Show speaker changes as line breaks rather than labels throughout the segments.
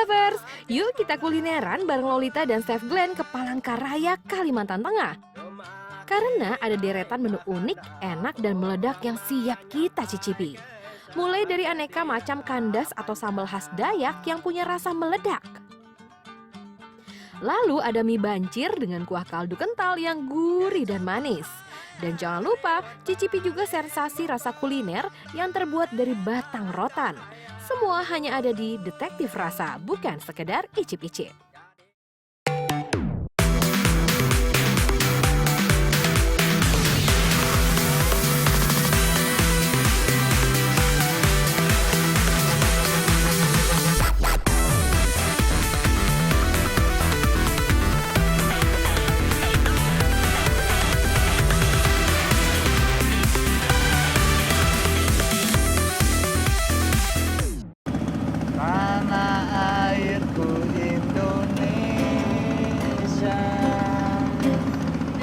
Lovers, yuk kita kulineran bareng Lolita dan Chef Glenn ke Palangkaraya, Kalimantan Tengah. Karena ada deretan menu unik, enak dan meledak yang siap kita cicipi. Mulai dari aneka macam kandas atau sambal khas Dayak yang punya rasa meledak. Lalu ada mie bancir dengan kuah kaldu kental yang gurih dan manis. Dan jangan lupa cicipi juga sensasi rasa kuliner yang terbuat dari batang rotan. Semua hanya ada di Detektif Rasa, bukan sekedar icip-icip.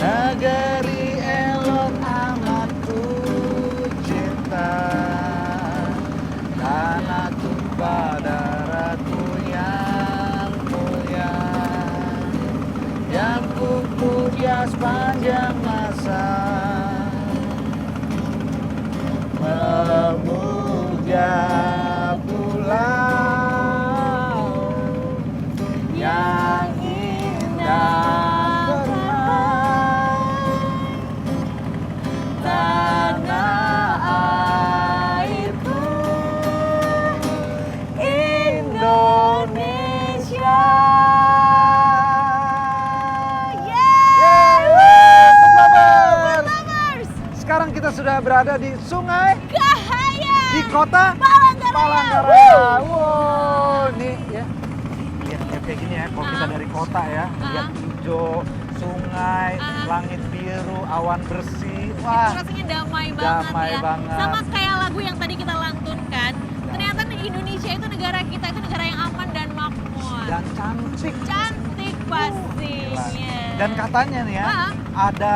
Negeri elok amat ku cinta, tanah tumpah darahku yang mulia, yang ku puja sepanjang masa, memuja pulau yang indah. Sekarang kita sudah berada di Sungai
Gahaya
di kota
Palangkaraya.
Wow, nih ya. Lihat kayak gini ya, kalau kita dari kota ya, lihat hijau, sungai, langit biru, awan bersih. Wah,
rasanya damai banget
damai
ya.
banget.
Sama kayak lagu yang tadi kita lantunkan. Ternyata Indonesia itu negara kita itu negara yang aman dan makmur.
Dan cantik.
Cantik pastinya.
Dan katanya nih ya, ada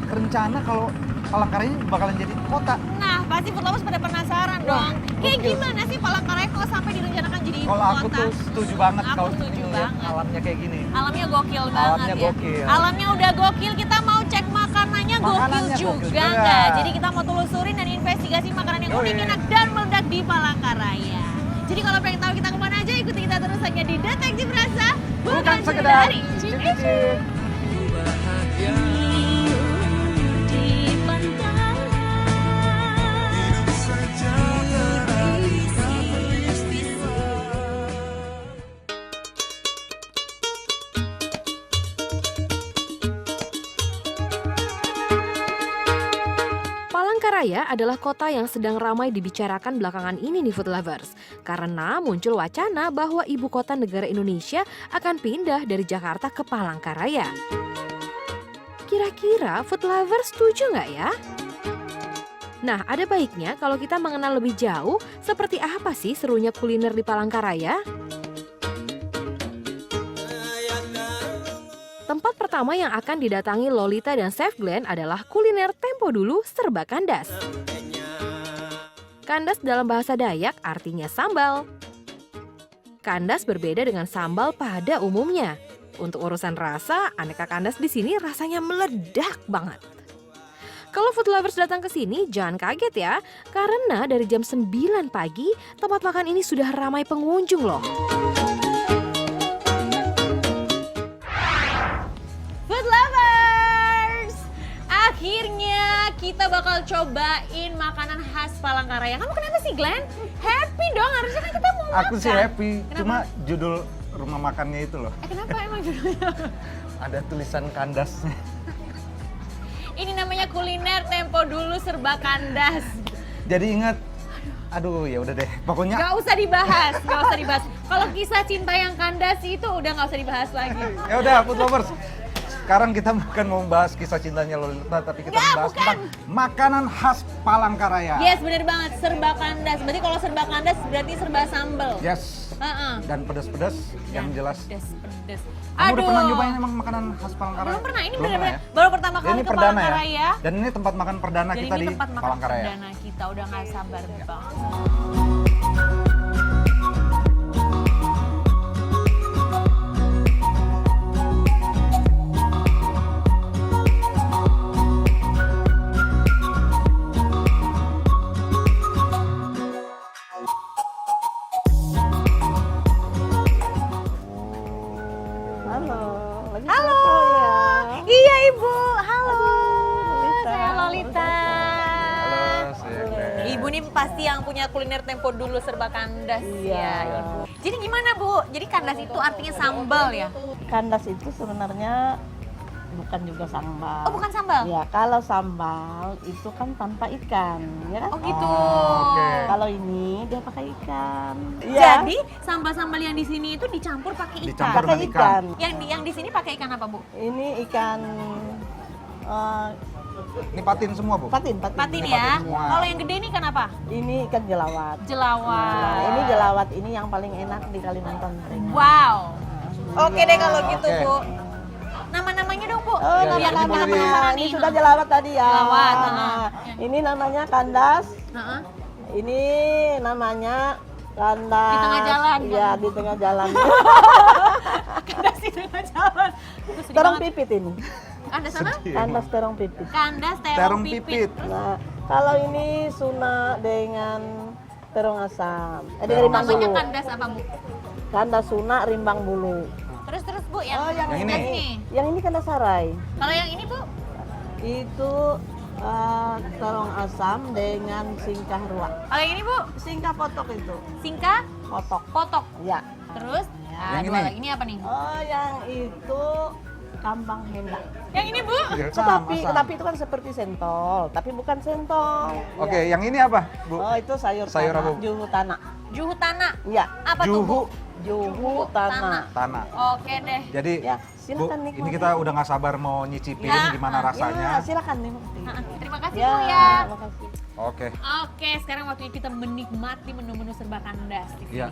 rencana kalau Palangkaraya bakalan jadi kota.
Nah, pasti Food Lovers pada penasaran dong. Kayak gimana sih Palangkaraya kalau sampai direncanakan jadi ibu
Kalau aku
kota?
tuh setuju banget
Aku
kalau
setuju
ngeliat
banget.
alamnya kayak gini.
Alamnya gokil banget
Alamnya
ya.
gokil.
Alamnya udah gokil, kita mau cek makanannya gokil juga nggak? Jadi kita mau telusurin dan investigasi makanan yang unik, enak dan meledak di Palangkaraya. Jadi kalau pengen tahu kita kemana aja, ikuti kita terus hanya di Detektif Rasa,
Bukan sekedar
icip-icip.
Palangkaraya adalah kota yang sedang ramai dibicarakan belakangan ini nih Food Lovers. Karena muncul wacana bahwa ibu kota negara Indonesia akan pindah dari Jakarta ke Palangkaraya. Kira-kira Food Lovers setuju nggak ya? Nah, ada baiknya kalau kita mengenal lebih jauh seperti apa sih serunya kuliner di Palangkaraya. Tempat pertama yang akan didatangi Lolita dan Chef Glenn adalah kuliner tempo dulu serba kandas. Kandas dalam bahasa Dayak artinya sambal. Kandas berbeda dengan sambal pada umumnya. Untuk urusan rasa, aneka kandas di sini rasanya meledak banget. Kalau Food Lovers datang ke sini, jangan kaget ya, karena dari jam 9 pagi, tempat makan ini sudah ramai pengunjung loh.
Food Lovers! Akhirnya kita bakal cobain makanan khas Palangkaraya. Kamu kenapa sih Glenn? Happy dong, harusnya kan kita mau makan.
Aku sih happy,
Kenapa?
cuma judul rumah makannya itu loh.
Kenapa emang judulnya?
Ada tulisan kandasnya.
Ini namanya kuliner tempo dulu serba kandas.
Jadi ingat, aduh ya udah deh, pokoknya
Gak usah dibahas, gak usah dibahas. Kalau kisah cinta yang kandas itu udah gak usah dibahas lagi.
ya udah Food Lovers. Sekarang kita bukan mau membahas kisah cintanya Lolita, tapi kita membahas tentang makanan khas Palangkaraya.
Yes, bener banget, serba kandas. Berarti kalau serba kandas berarti serba sambel.
Yes. Dan pedas-pedas yang jelas.
Pedas.
Kamu udah pernah nyobain emang makanan khas Palangkaraya?
Belum pernah, ini
Belum
bener-bener
pernah ya?
baru pertama kali
Ini
ke
perdana
Palangkaraya.
ya? Dan ini tempat makan perdana
Dan
kita
ini
di
tempat makan
Palangkaraya.
perdana kita, udah gak sabar banget. Ibu. Halo. Saya Lolita.
Halo, saya
Ibu nih pasti yang punya kuliner tempo dulu serba kandas ya, Ibu. Jadi gimana, Bu? Jadi kandas itu artinya sambal ya?
Kandas itu sebenarnya bukan juga sambal.
Oh, bukan sambal?
Ya, kalau sambal itu kan tanpa ikan, ya kan?
Oh gitu.
oke.
Kalau ini dia pakai ikan.
Jadi sambal-sambal yang di sini itu dicampur pakai ikan.
Dicampur
pakai
dengan
ikan.
Yang di sini pakai ikan apa, Bu?
Ini ikan
Ini patin semua, Bu?
patin.
Patin
Ini
ya.
patin semua.
Kalau yang gede ini ikan apa?
Ini ikan jelawat.
Jelawat.
Nah, ini jelawat ini yang paling enak di Kalimantan.
Wow. Oke deh kalau gitu,
Oke.
Bu. Nama-namanya dong, Bu.
Oh,
Ya,
Biar
nama-nama
kita
dulu.
penasaran
ini
nih.
sudah jelawat tadi ya.
Jelawat,
Nah, ini namanya kandas.
Heeh.
Ini namanya kandas.
Di tengah jalan,
Iya,
kan?
di tengah jalan.
Kandas di tengah jalan. Itu sedih
Terong
banget.
pipit ini.
Kandas sana?
Kandas terong pipit.
Kandas
Terong
terong
pipit.
pipit. Terus
Nah, kalau ini suna dengan terong asam. Dengan
Terong
rimbang
namanya
bulu.
kandas apa, Bu?
Kandas suna rimbang bulu.
Terus Bu yang,
Oh, yang
ini.
sebelah sini.
Yang ini kandas sarai.
Kalau yang ini, Bu?
Itu terong asam dengan singkah ruak.
Kalau yang ini, Bu?
Singkah potok itu.
Singka
Potok.
potok.
Ya.
Terus
Yang
dua
ini?
lagi. Ini apa nih?
Oh, yang itu kambang hendak.
Yang ini, Bu?
Tetapi itu kan seperti sentol, tapi bukan sentol.
Oke,
Ya.
yang ini apa, Bu?
Oh, itu sayur
Sayur
tanah,
apa?
juhu tanah.
Juhu tanah.
Iya,
Apa tuh, Bu?
Juhu
juhu tanah.
tanah.
Oke deh.
Jadi,
Ya,
Bu,
silakan nikmati.
ini kita udah nggak sabar mau nyicipin
Ya.
gimana rasanya.
Ya, silakan nikmati.
Terima kasih,
Ya,
Bu ya.
makasih.
Oke.
Oke, sekarang waktunya kita menikmati menu-menu serba kandas di sini.
Iya.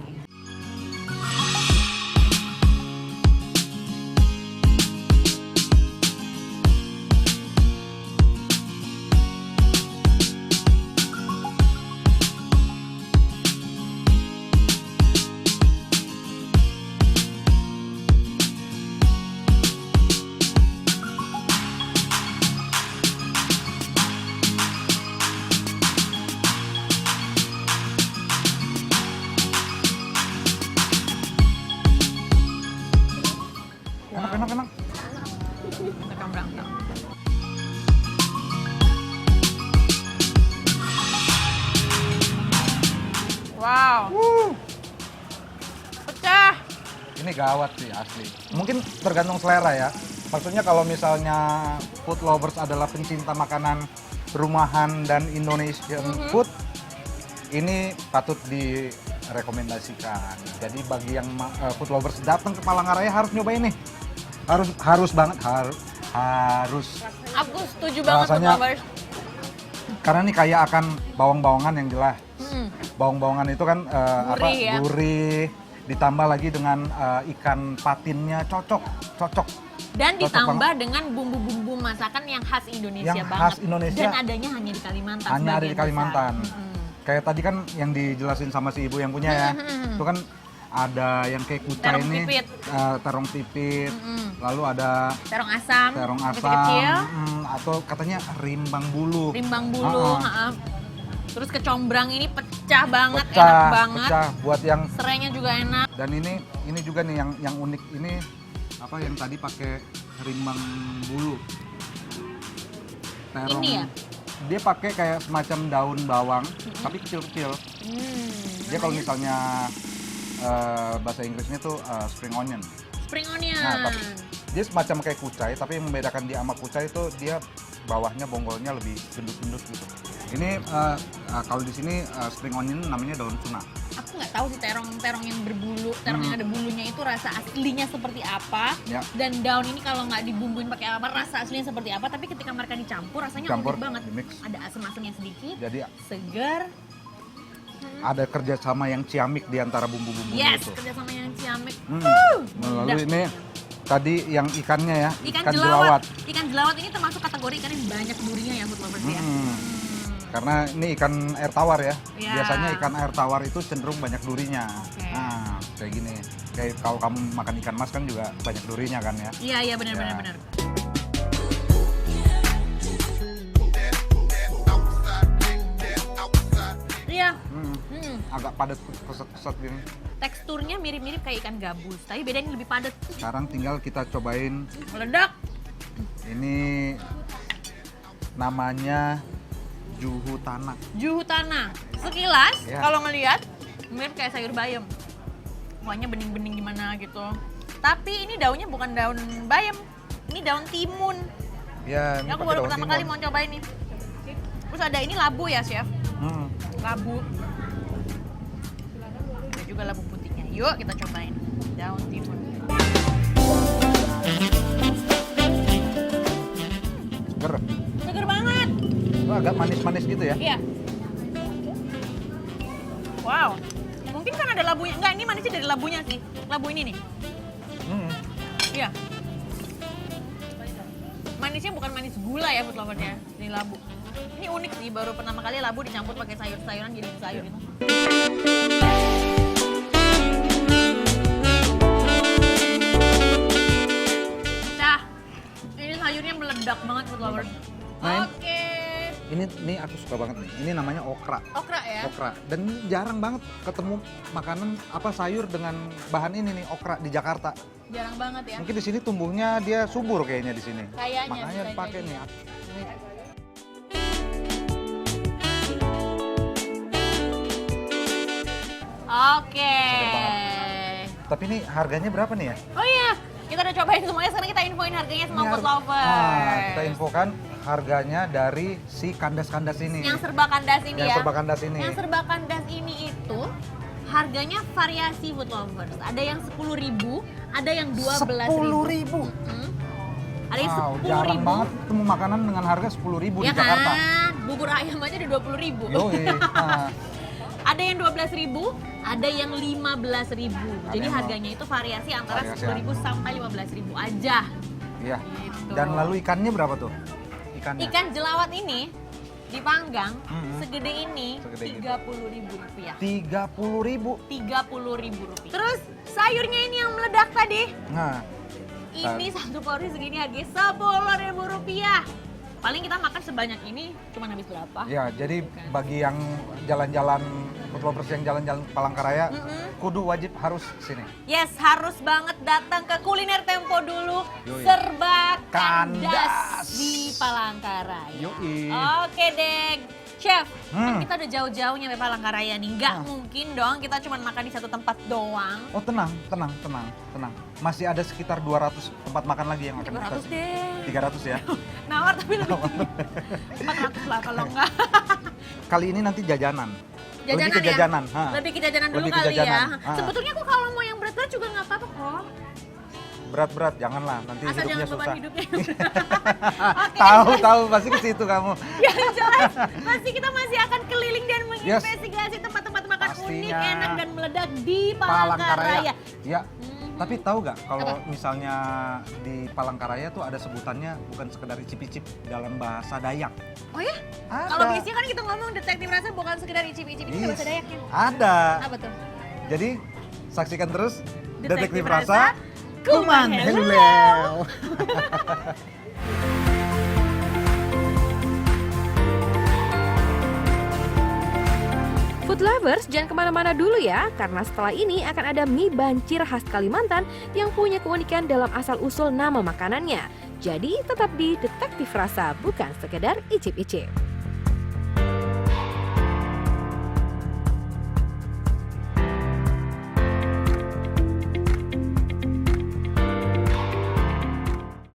Enak.
Kita berangkat. Wow. Pecah.
Ini gawat sih asli. Mungkin tergantung selera ya. Maksudnya kalau misalnya food lovers adalah pencinta makanan rumahan dan Indonesian food, ini patut direkomendasikan. Jadi bagi yang food lovers datang ke Palangkaraya harus nyobain nih. Harus banget harus
Aku setuju banget
Rasanya-
Food Lovers.
karena ini kaya akan bawang-bawangan yang jelas.
Hmm.
Bawang-bawangan itu kan
Gurih ya.
gurih, ditambah lagi dengan ikan patinnya cocok.
Dan
Cocok
ditambah dengan bumbu-bumbu masakan yang khas Indonesia
Yang
banget.
khas Indonesia.
Dan adanya hanya di Kalimantan.
Hanya ada di
sebagian
Kalimantan.
besar. Mm-mm.
Kayak tadi kan yang dijelasin sama si ibu yang punya ya, itu kan ada yang kayak kucai
Terong
ini,
pipit.
terong pipit,
Mm-mm.
lalu ada
Terong asam,
terong asam,
kecil-kecil,
atau katanya rimbang bulu.
rimbang bulu,
Ha-ha.
terus kecombrang ini pecah banget, enak
Pecah,
banget.
pecah buat yang
Serainya juga enak.
dan ini juga nih yang unik ini apa yang tadi pakai rimbang bulu. Terong.
Ini ya?
Dia pakai kayak semacam daun bawang, tapi kecil-kecil. Dia kalau misalnya bahasa Inggrisnya tuh spring onion.
Spring onion.
Nah, dia semacam kayak kucai, tapi yang membedakan dia sama kucai itu dia bawahnya bonggolnya lebih gendut-gendut gitu. Ini kalau di sini spring onion namanya daun tuna.
Aku nggak tahu sih terong yang berbulu, terong yang ada bulunya itu rasa aslinya seperti apa.
Ya.
Dan daun ini kalau nggak dibumbuin pakai apa, rasa aslinya seperti apa. Tapi ketika mereka dicampur, rasanya
Campur,
unik banget.
di-mix.
Ada asam-asamnya sedikit,
Jadi
segar.
ada kerjasama yang ciamik di antara bumbu-bumbu
Yes,
itu.
kerjasama yang ciamik.
Lalu ini tadi yang ikannya ya,
Ikan jelawat. Ikan jelawat ini termasuk kategori ikan yang banyak durinya ya, food lovers ya.
Karena ini ikan air tawar ya.
Ya.
Biasanya ikan air tawar itu cenderung banyak durinya.
Oke.
Nah, kayak gini. Kayak kalau kamu makan ikan mas kan juga banyak durinya kan ya.
Iya, benar.
Ya.
Iya.
Agak padat keset-keset gini.
Teksturnya mirip-mirip kayak ikan gabus, tapi bedanya lebih padat.
Sekarang tinggal kita cobain
Meledak.
Ini namanya juhu tanah.
Juhu tanah. Sekilas
Ya.
kalau ngelihat mirip kayak sayur bayam. Kuahnya bening-bening gimana gitu. Tapi ini daunnya bukan daun bayam. Ini daun timun.
Ya, ini
Aku
pakai
baru
daun
pertama
timun.
kali mau cobain nih. Terus ada ini labu ya, Chef?
Hmm.
Labu. Ada juga labu putihnya. Yuk kita cobain. Daun timun.
Seger.
Seger banget.
Oh, agak manis-manis gitu ya.
Iya. Wow. Mungkin kan ada labunya. Enggak, ini manisnya dari labunya sih. Labu ini nih.
Hmm.
Iya. Manisnya bukan manis gula ya food lovers ya. Ini labu. Ini unik sih, baru pertama kali labu dicampur pakai sayur-sayuran jadi sayur itu. Nah, ini sayurnya meledak banget food lovers.
Nah,
Oke.
Ini aku suka banget nih. Ini namanya okra.
Okra ya.
Okra. Dan jarang banget ketemu makanan apa sayur dengan bahan ini nih, okra di Jakarta.
Jarang banget ya.
Mungkin di sini tumbuhnya dia subur kayaknya di sini.
Kayaknya
Makanya
bisa
dipakai
jadi.
nih. Ini
Oke.
Tapi ini harganya berapa nih ya?
Oh iya, kita udah cobain semuanya. Sekarang kita infoin harganya sama
Ini
food lovers.
kita infokan harganya dari si kandas-kandas ini.
Yang serba kandas ini
Yang
ya.
serba kandas ini.
Yang serba kandas ini itu harganya variasi food lovers. Ada yang 10.000, ada yang 12.000.
10.000.
Ada yang
Wow,
10.000.
jarang banget ketemu makanan dengan harga 10.000
Ya
di Jakarta.
kan, bubur ayam aja udah 20.000.
Yoi. Nah,
Ada yang 12.000, ada yang 15.000. Jadi
yang
harganya itu variasi antara
variasi.
10.000 sampai 15.000 aja.
iya.
Gitu.
Dan lalu ikannya berapa tuh? Ikannya.
Ikan jelawat ini dipanggang
Mm-mm.
segede ini
Segede gitu.
30.000 rupiah.
30.000.
30.000 rupiah. Terus sayurnya ini yang meledak tadi.
Nah,
Ini satu porsi segini harganya 10.000 rupiah. Paling kita makan sebanyak ini cuma habis berapa?
ya jadi bagi yang jalan-jalan food lovers yang jalan-jalan ke Palangkaraya, kudu wajib harus sini.
Yes, harus banget datang ke Kuliner Tempo dulu.
Yoi.
Serba kandas
Kandas.
di Palangkaraya.
Yoi.
Oke deh. Chef, kan
Hmm.
kita udah jauh-jauh nyampe Palangkaraya nih. Nggak mungkin dong kita cuma makan di satu tempat doang.
Oh tenang. Masih ada sekitar 200 tempat makan lagi yang akan
200 deh.
300 ya.
Nawar tapi lebih 400 lah kalau enggak.
Kali ini nanti jajanan. Lebih ke
ya?
jajanan. Ha.
Lebih ke jajanan dulu
Lebih ke
kali
jajanan.
ya.
Ah.
Sebetulnya aku kalau mau yang berat-berat juga nggak apa-apa kok.
Berat-berat janganlah, nanti
Asal
hidupnya
jangan beban
susah.
hidupnya. Oke.
Tahu pasti ke situ kamu.
Yang jelas, pasti kita masih akan keliling dan
Yes.
menginvestigasi tempat-tempat makan unik,
Pastinya.
enak dan meledak di
Palangkaraya.
Palangkaraya.
Ya. Tapi tahu nggak kalau
Apa?
misalnya di Palangkaraya tuh ada sebutannya bukan sekedar icip-icip dalam bahasa Dayak.
Oh ya?
Ada.
Kalau biasanya kan kita ngomong detektif rasa bukan sekedar icip-icip, ini
Yes.
bahasa Dayaknya.
Ada.
Apa tuh?
Jadi saksikan terus
Detektif
Detektif
Rasa,
Rasa
Kuman
Kuman
Hello.
Hello.
Food lovers, jangan kemana-mana dulu ya, karena setelah ini akan ada mie bancir khas Kalimantan yang punya keunikan dalam asal-usul nama makanannya. Jadi tetap di Detektif Rasa, bukan sekedar icip-icip.